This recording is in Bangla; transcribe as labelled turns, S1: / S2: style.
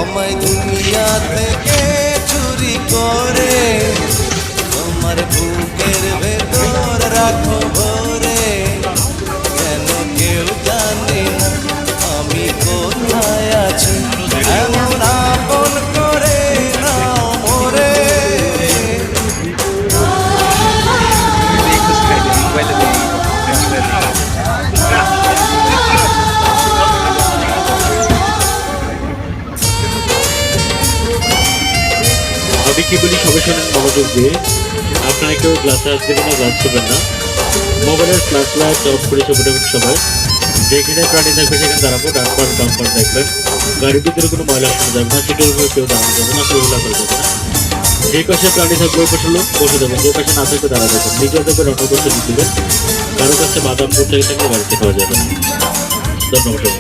S1: আমায় দুনিয়া থেকে চুরি করে তোমার বুকের ভেতর রাখো ভরে, যেন কেউ জানে না আমি কোথায় আছি, এমন আপন করে নাও মোরে।
S2: আমি কি বলি সবাই শোনেন মনোযোগ দিয়ে। আপনারা কেউ গ্লাসে হাত দেবেন না, গ্লাস করবেন না। মোবাইলের ফ্ল্যাশ লাইট অফ করে চলে যাবেন সবাই। যেখানে প্রাণী থাকবে সেখানে দাঁড়াবো, ডাকবার বাম্পার দেখবেন। গাড়ির ভিতরে কোনো ময়লা শোনা যাবে না, সিটের উপরে কেউ দাঁড়ানো যাবে না, সেগুলো করা যাবে না। যে পাশে প্রাণী থাকবে ওই পাশে লোক বসে দেবেন, যে পাশে না থাকবে দাঁড়া যাবেন। নিজেও দেখবেন অন্য পাশে দিবেন। কারো কাছে বাদাম করতে থাকলে বাড়িতে খাওয়া যাবে না। ধন্যবাদ।